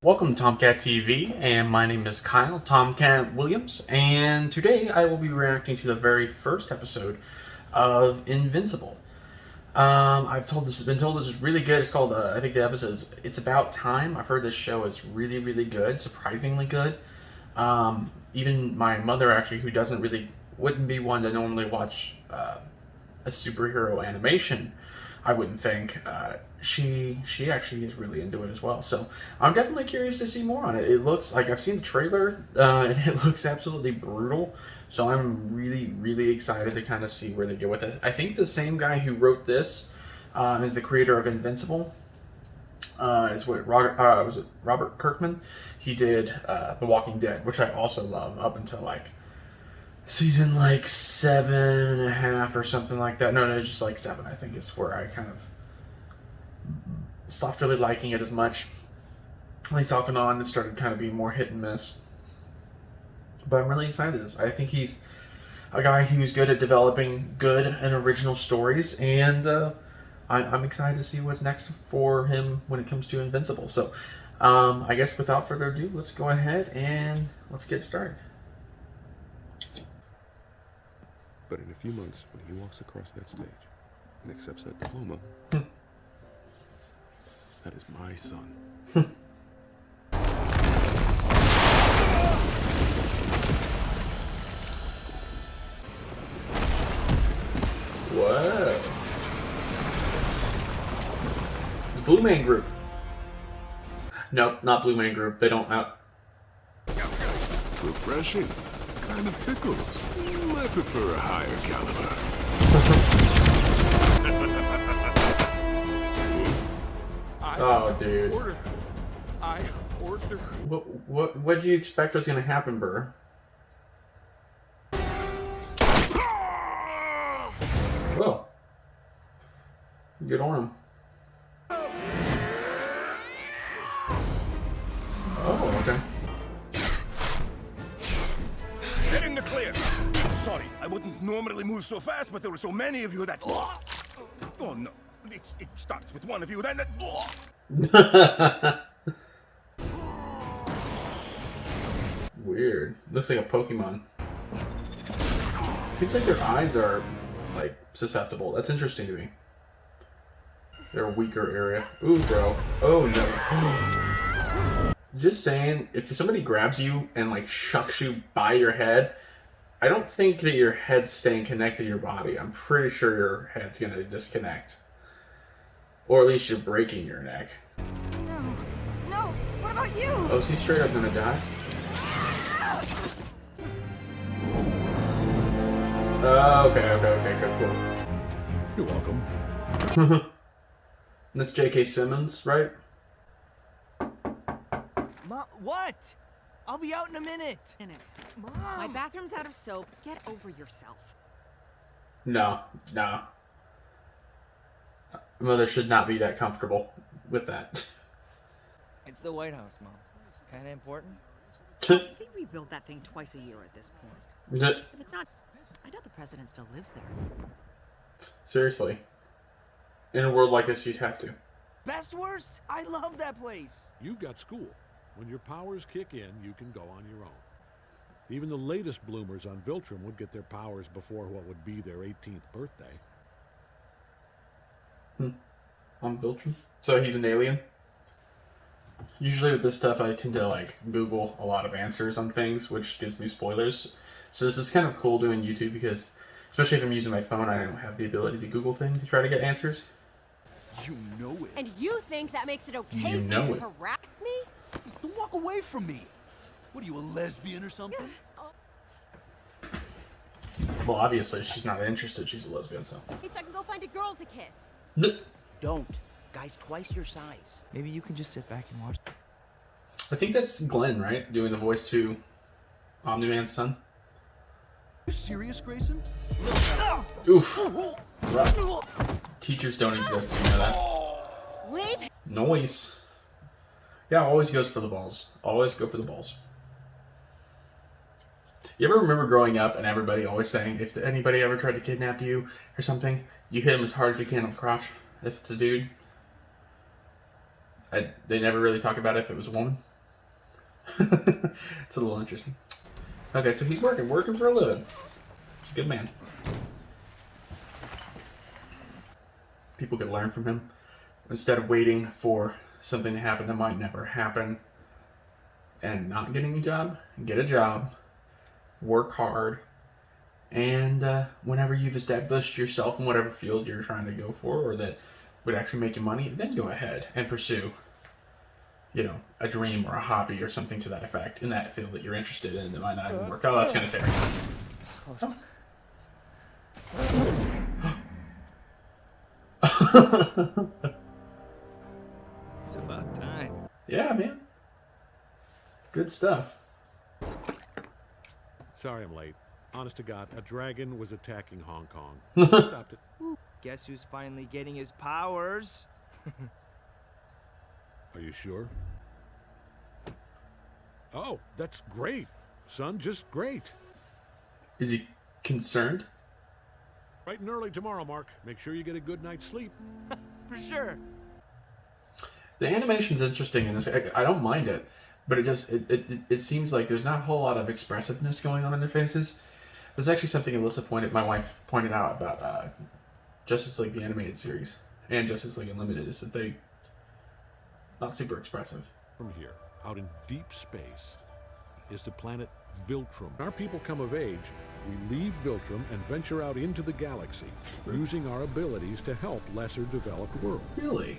Welcome to Tomcat TV, and my name is Kyle Tomcat Williams, and today I will be reacting to the very first episode of Invincible. I've been told this is really good. It's called, I think the episode is It's About Time. I've heard this show is really, really good, surprisingly good. Even my mother, actually, who wouldn't be one to normally watch a superhero animation, I wouldn't think. She actually is really into it as well. So I'm definitely curious to see more on it. It looks like I've seen the trailer, and it looks absolutely brutal. So I'm really, really excited to kind of see where they go with it. I think the same guy who wrote this is the creator of Invincible. Was it Robert Kirkman? He did The Walking Dead, which I also love up until season 7.5 or something like that. No, just 7. I think is where I kind of stopped really liking it as much. At least off and on, it started kind of being more hit and miss. But I'm really excited. I think he's a guy who's good at developing good and original stories, and I'm excited to see what's next for him when it comes to Invincible. So I guess without further ado, let's go ahead and let's get started. But in a few months, when he walks across that stage and accepts that diploma, that is my son. Whoa. The Blue Man Group. Nope, not Blue Man Group. They don't out. Refreshing. Kind of tickles. I prefer a higher caliber. Oh, dude. I order. What'd you expect was gonna happen, Burr? Well, good on him. Oh, okay. Getting the clear. Sorry, I wouldn't normally move so fast, but there were so many of you that. Oh no, it starts with one of you, then that. Weird. Looks like a Pokemon. Seems like their eyes are susceptible. That's interesting to me. They're a weaker area. Ooh, bro. Oh no. Just saying, if somebody grabs you and shucks you by your head, I don't think that your head's staying connected to your body. I'm pretty sure your head's gonna disconnect. Or at least you're breaking your neck. No, what about you? Oh, is he straight up gonna die? Okay, good, cool. You're welcome. That's J.K. Simmons, right? Mom, what? I'll be out in a minute. Mom. My bathroom's out of soap. Get over yourself. No. Mother should not be that comfortable with that. It's the White House, Mom. Kinda important? They rebuild that thing twice a year at this point. If it's not, I doubt the president still lives there. Seriously. In a world like this, you'd have to. Best worst? I love that place. You've got school. When your powers kick in, you can go on your own. Even the latest bloomers on Viltrum would get their powers before what would be their 18th birthday. On Viltrum? So he's an alien? Usually with this stuff, I tend to Google a lot of answers on things, which gives me spoilers. So this is kind of cool doing YouTube because, especially if I'm using my phone, I don't have the ability to Google things to try to get answers. You know it. And you think that makes it okay You for know you it. to harass me? Don't walk away from me. What are you, a lesbian or something? Well, obviously, she's not interested. She's a lesbian, so. At least I can go find a girl to kiss. Don't. Guy's twice your size. Maybe you can just sit back and watch. I think that's Glenn, right? Doing the voice to Omni-Man's son. You serious, Grayson? Oof. Rough. Teachers don't exist, you know that? Leave. Noise. Yeah, always goes for the balls. Always go for the balls. You ever remember growing up and everybody always saying, if anybody ever tried to kidnap you or something, you hit him as hard as you can on the crotch, if it's a dude? They never really talk about it if it was a woman. It's a little interesting. Okay, so he's working for a living. He's a good man. People could learn from him instead of waiting for something to happen that might never happen and not getting a job. Get a job, work hard, and whenever you've established yourself in whatever field you're trying to go for or that would actually make you money, then go ahead and pursue, you know, a dream or a hobby or something to that effect in that field that you're interested in that might not even work. Oh, that's going to take. Oh. It's about time. Yeah, man. Good stuff. Sorry I'm late. Honest to God, a dragon was attacking Hong Kong. Stopped it. Guess who's finally getting his powers? Are you sure? Oh, that's great. Son, just great. Is he concerned? Bright and early tomorrow, Mark. Make sure you get a good night's sleep. For sure. The animation's interesting in this. I don't mind it, but it seems like there's not a whole lot of expressiveness going on in their faces. There's actually something my wife pointed out about Justice League the animated series and Justice League Unlimited is that they not super expressive. From here, out in deep space, is the planet Viltrum. Our people come of age, we leave Viltrum and venture out into the galaxy, using our abilities to help lesser developed worlds. Really?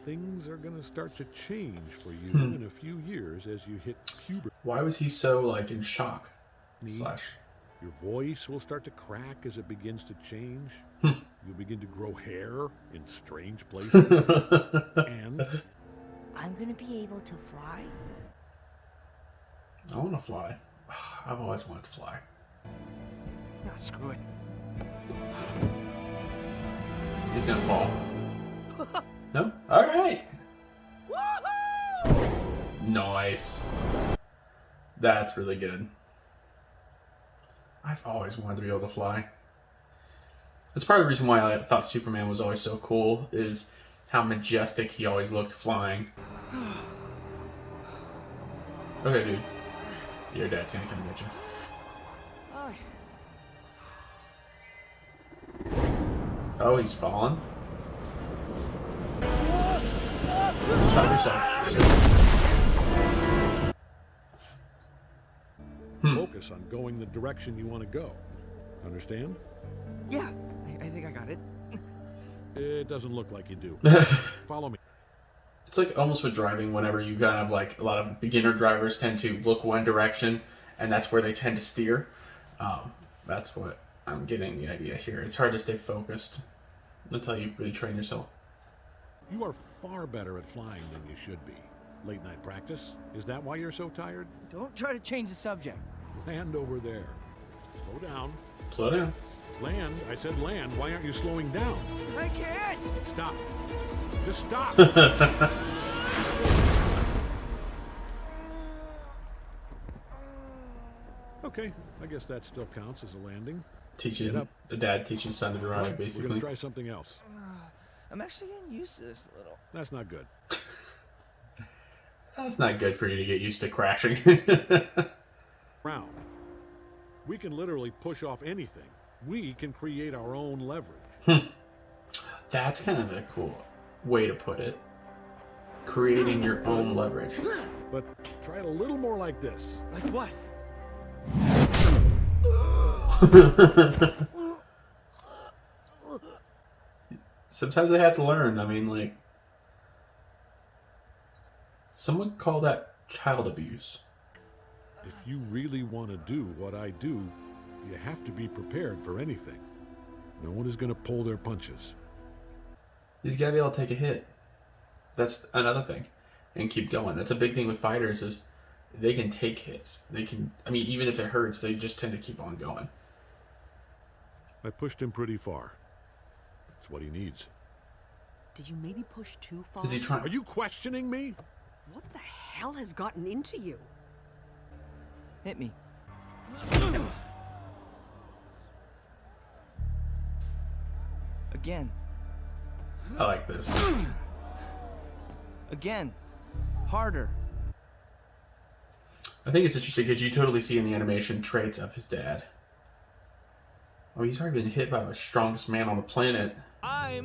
Things are going to start to change for you in a few years as you hit puberty. Why was he so, like, in shock? Your voice will start to crack as it begins to change. You'll begin to grow hair in strange places. And I'm gonna be able to fly? I want to fly. I've always wanted to fly. No, screw it. He's gonna fall. No? Alright. Nice. That's really good. I've always wanted to be able to fly. That's part of the reason why I thought Superman was always so cool, is how majestic he always looked flying. Okay, dude. Your dad's gonna come get you. Oh, he's fallen. Stop yourself. focus on going the direction you want to go. Understand? Yeah, I think I got it. It doesn't look like you do. Follow me. It's like almost with driving, whenever you kind of like, a lot of beginner drivers tend to look one direction and that's where they tend to steer. That's what I'm getting the idea here. It's hard to stay focused until you really train yourself. You are far better at flying than you should be. Late night practice? Is that why you're so tired? Don't try to change the subject. Land over there. Slow down. Slow down. Land? I said land. Why aren't you slowing down? I can't! Stop. Just stop. Okay, I guess that still counts as a landing. A dad teaches son to drive, Right, basically. We're gonna try something else. I'm actually getting used to this a little. That's not good. That's not good for you to get used to crashing. Round. We can literally push off anything. We can create our own leverage. That's kind of a cool way to put it. Creating your own leverage. But try it a little more like this. Like what? Sometimes they have to learn. I mean, like, some would call that child abuse. If you really want to do what I do, you have to be prepared for anything. No one is going to pull their punches. He's got to be able to take a hit. That's another thing. And keep going. That's a big thing with fighters is they can take hits. They can, I mean, even if it hurts, they just tend to keep on going. I pushed him pretty far. It's what he needs. Did you maybe push too far? Is he trying? Are you questioning me? What the hell has gotten into you? Hit me. Again. I like this. Again. Harder. I think it's interesting because you totally see in the animation traits of his dad. Oh, he's already been hit by the strongest man on the planet. I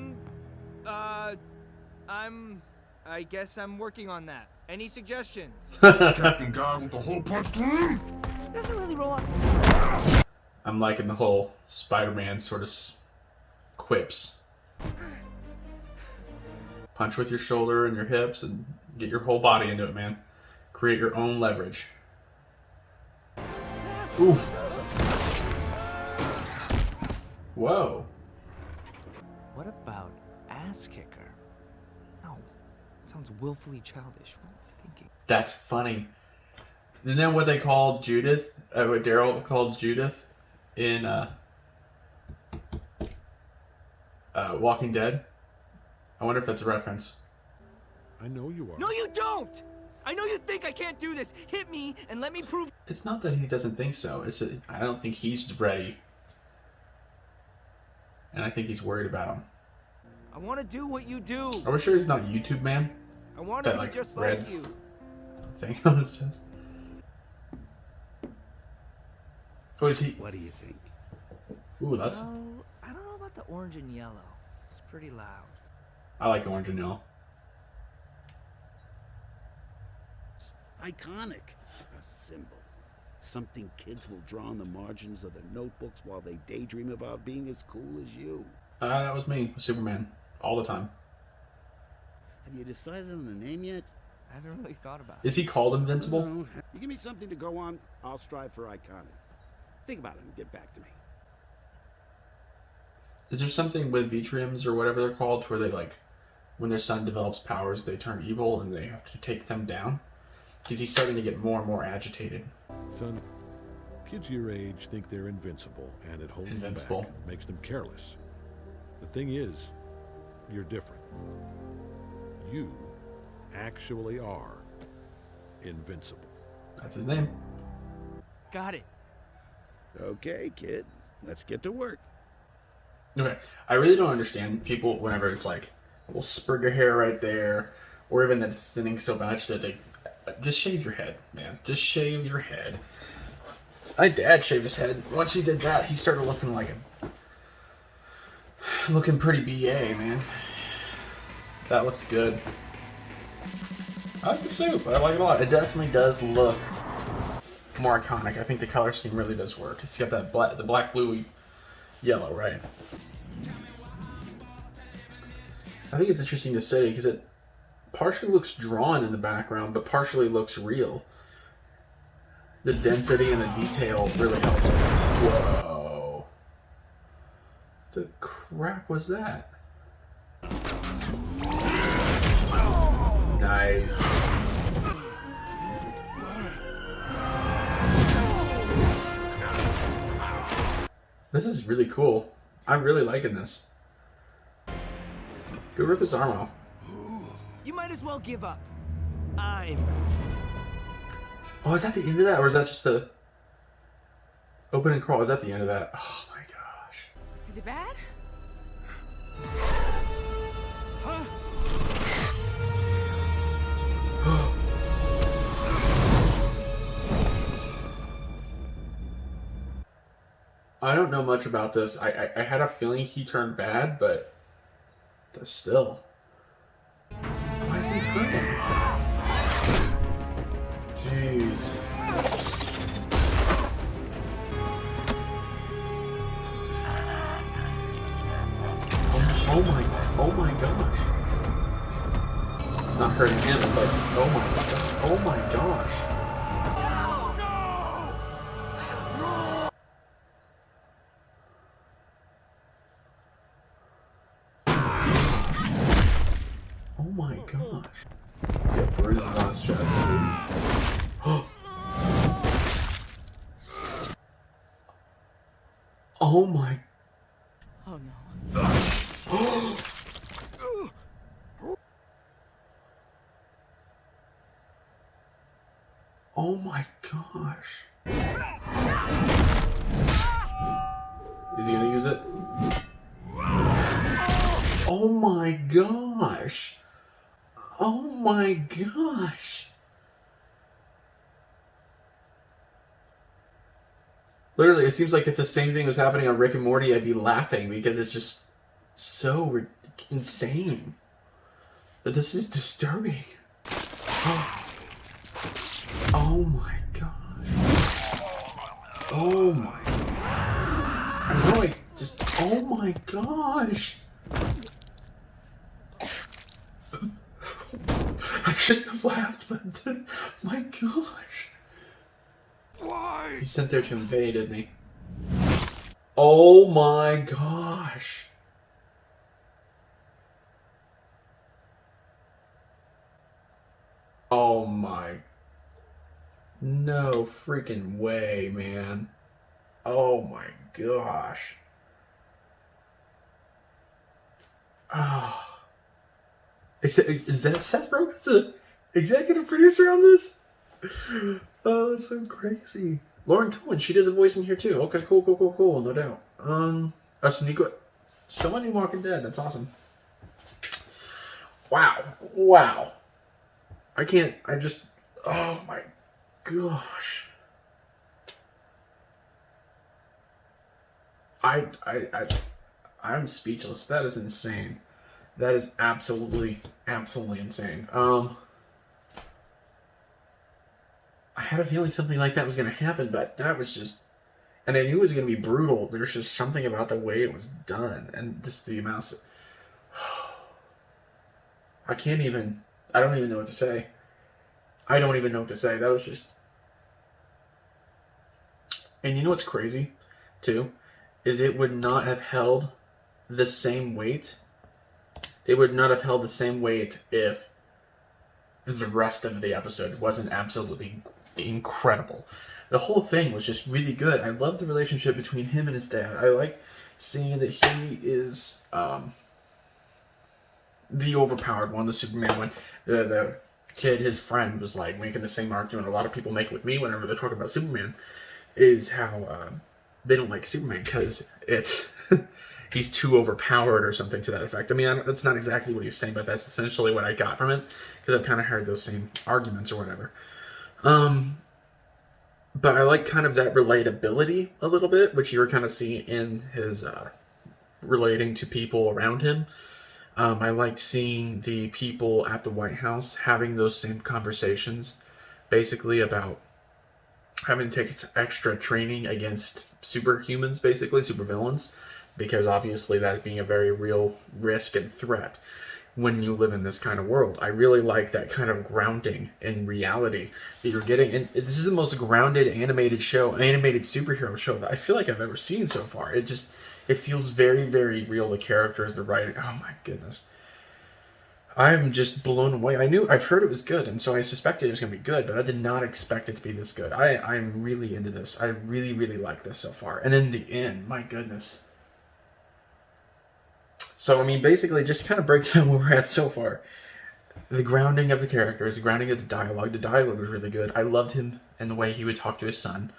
guess I'm working on that. Any suggestions? Captain Guy with the whole punch team? It doesn't really roll off the tongue. I'm liking the whole Spider-Man sort of quips. Punch with your shoulder and your hips and get your whole body into it, man. Create your own leverage. Oof. Whoa. What about ass kicker? No, it sounds willfully childish. What am I thinking? That's funny. Isn't that what they called Judith? What Daryl called Judith in Walking Dead? I wonder if that's a reference. I know you are. No, you don't! I know you think I can't do this. Hit me and let me prove. It's not that he doesn't think so. It's that I don't think he's ready. And I think he's worried about him. I want to do what you do. Are we sure he's not YouTube man? I want to That, be like, just red like you. thing on his chest. Oh, is he? What do you think? Ooh, that's. Well, I don't know about the orange and yellow. It's pretty loud. I like orange and yellow. Iconic. A symbol. Something kids will draw on the margins of their notebooks while they daydream about being as cool as you. That was me, Superman, all the time. Have you decided on a name yet? I haven't really thought about it. Is he called Invincible? No. You give me something to go on, I'll strive for iconic. Think about it and get back to me. Is there something with Vitriums or whatever they're called, where they like, when their son develops powers, they turn evil and they have to take them down? Because he's starting to get more and more agitated. Son, kids your age think they're invincible, and it holds them back, makes them careless. The thing is, you're different. You actually are invincible. That's his name. Got it. Okay, kid. Let's get to work. Okay, I really don't understand people whenever it's like a little sprig of hair right there, or even that it's thinning so much that they just shave your head, man. Just shave your head. My dad shaved his head. Once he did that, he started looking like looking pretty BA, man. That looks good. I like the suit. I like it a lot. It definitely does look more iconic. I think the color scheme really does work. It's got that the black, blue, yellow, right? I think it's interesting to say because it partially looks drawn in the background, but partially looks real. The density and the detail really helps. Whoa. The crap was that? Nice. This is really cool. I'm really liking this. Go rip his arm off. You might as well give up. I'm... Oh, is that the end of that? Or is that just the open and crawl? Is that the end of that? Oh my gosh. Is it bad? Huh? I don't know much about this. I had a feeling he turned bad, but still. Why is he turning? Jeez. Oh my gosh. Not hurting him, it's like, oh my gosh. Oh my gosh. Oh my gosh. He's got bruises on his chest at least. Oh my. Oh no. Oh my gosh. Is he gonna use it? Oh my gosh. Oh my gosh. Literally, it seems like if the same thing was happening on Rick and Morty, I'd be laughing because it's just so insane. But this is disturbing. Oh my gosh. Oh my. I know oh my gosh. I shouldn't have laughed, but my gosh. Why? He's sent there to invade, isn't he? Oh my gosh. Oh my. No freaking way, man. Oh my gosh. Oh. Is that Seth Rogen's the executive producer on this? Oh, that's so crazy. Lauren Cohen, she does a voice in here too. Okay, cool, no doubt. Someone in Walking Dead, that's awesome. Wow. Oh my gosh. I'm speechless. That is insane. That is absolutely insane. I had a feeling something like that was going to happen, but that was just... And I knew it was going to be brutal. There's just something about the way it was done. And just the amounts... I don't even know what to say. That was just... And you know what's crazy, too? Is it would not have held the same weight. It would not have held the same weight if the rest of the episode wasn't absolutely incredible. The whole thing was just really good. I love the relationship between him and his dad. I like seeing that he is the overpowered one, the Superman one. The kid, his friend, was like making the same argument a lot of people make with me whenever they're talking about Superman, is how they don't like Superman because it's he's too overpowered or something to that effect. I mean, that's not exactly what he was saying, but that's essentially what I got from it, because I've kind of heard those same arguments or whatever. But I like kind of that relatability a little bit, which you were kind of seeing in his relating to people around him. I liked seeing the people at the White House having those same conversations, basically about having to take extra training against superhumans, basically, supervillains, because obviously that being a very real risk and threat when you live in this kind of world. I really like that kind of grounding in reality that you're getting. And this is the most grounded animated superhero show that I feel like I've ever seen so far. It feels very, very real. The characters, the writing. Oh my goodness. I'm just blown away. I've heard it was good, and so I suspected it was going to be good, but I did not expect it to be this good. I'm really into this. I really, really like this so far. And then the end, my goodness. So, I mean, basically, just to kind of break down where we're at so far. The grounding of the characters, the grounding of the dialogue. The dialogue was really good. I loved him and the way he would talk to his son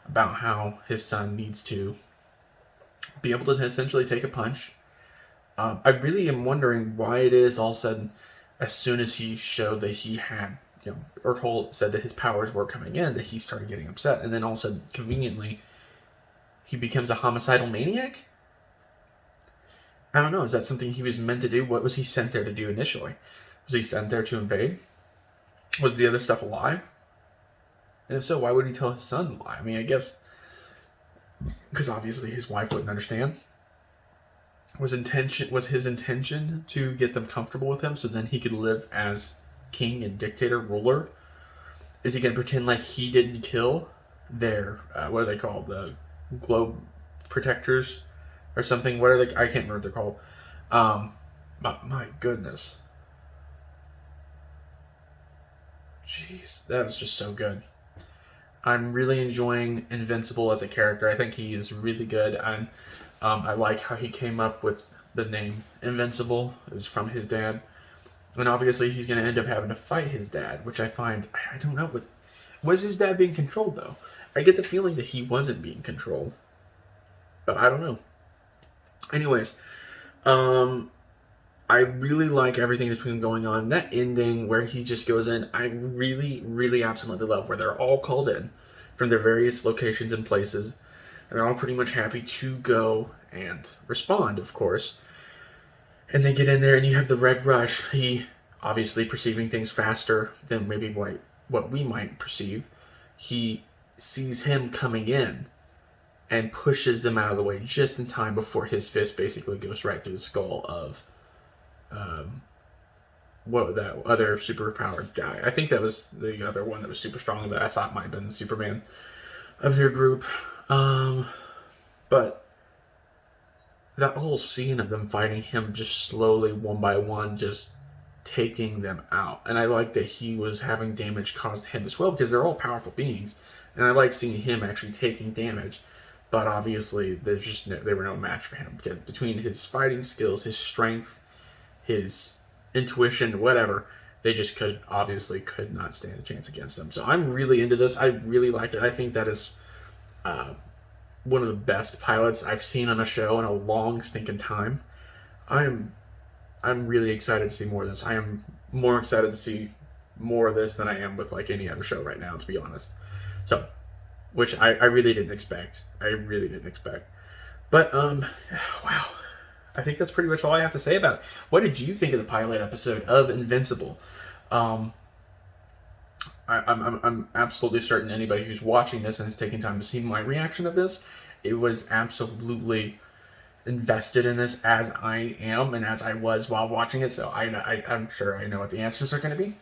about how his son needs to be able to essentially take a punch. I really am wondering why it is all of a sudden, as soon as he showed that he had, or said that his powers were coming in, that he started getting upset. And then all of a sudden, conveniently, he becomes a homicidal maniac? I don't know. Is that something he was meant to do? What was he sent there to do initially? Was he sent there to invade? Was the other stuff a lie? And if so, why would he tell his son a lie? I mean, I guess because obviously his wife wouldn't understand. Was his intention to get them comfortable with him so then he could live as king and dictator ruler? Is he going to pretend like he didn't kill their, what are they called? The globe protectors or something? What are they? I can't remember what they're called. My goodness. Jeez, that was just so good. I'm really enjoying Invincible as a character. I think he is really good. And I like how he came up with the name Invincible. It was from his dad. And obviously he's going to end up having to fight his dad, which I find, I don't know. Was his dad being controlled, though? I get the feeling that he wasn't being controlled. But I don't know. Anyways, I really like everything that's been going on. That ending where he just goes in, I really, really absolutely love, where they're all called in from their various locations and places. And they're all pretty much happy to go and respond, of course. And they get in there, and you have the Red Rush. He, obviously perceiving things faster than maybe what we might perceive, he sees him coming in and pushes them out of the way just in time before his fist basically goes right through the skull of what that other superpowered guy. I think that was the other one that was super strong that I thought might have been the Superman of their group. But that whole scene of them fighting him just slowly, one by one, just taking them out. And I like that he was having damage caused to him as well, because they're all powerful beings. And I like seeing him actually taking damage. But obviously, they were no match for him, because between his fighting skills, his strength, his intuition, whatever, they just could not stand a chance against him. So I'm really into this. I really like it. I think that is one of the best pilots I've seen on a show in a long stinking time. I'm really excited to see more of this. I am more excited to see more of this than I am with like any other show right now, to be honest. So, which I really didn't expect. But wow. I think that's pretty much all I have to say about it. What did you think of the pilot episode of Invincible? I'm absolutely certain anybody who's watching this and is taking time to see my reaction of this, it was absolutely invested in this as I am and as I was while watching it. So I'm sure I know what the answers are going to be.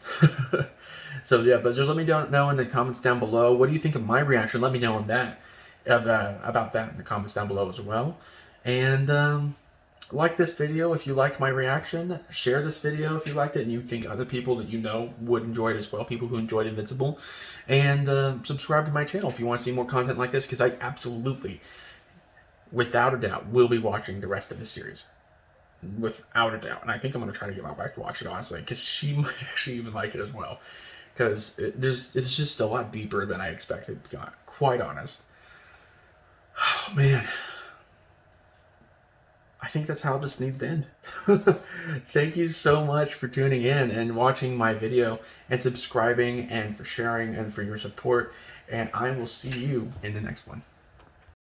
So yeah, but just let me know in the comments down below. What do you think of my reaction? Let me know on that, about that in the comments down below as well. And like this video if you liked my reaction. Share this video if you liked it and you think other people that you know would enjoy it as well, people who enjoyed Invincible. And subscribe to my channel if you want to see more content like this, because I absolutely, without a doubt, will be watching the rest of the series. Without a doubt. And I think I'm going to try to get my wife to watch it, honestly, because she might actually even like it as well. Because it's just a lot deeper than I expected, to be quite honest. Oh, man. I think that's how this needs to end. Thank you so much for tuning in and watching my video and subscribing and for sharing and for your support. And I will see you in the next one.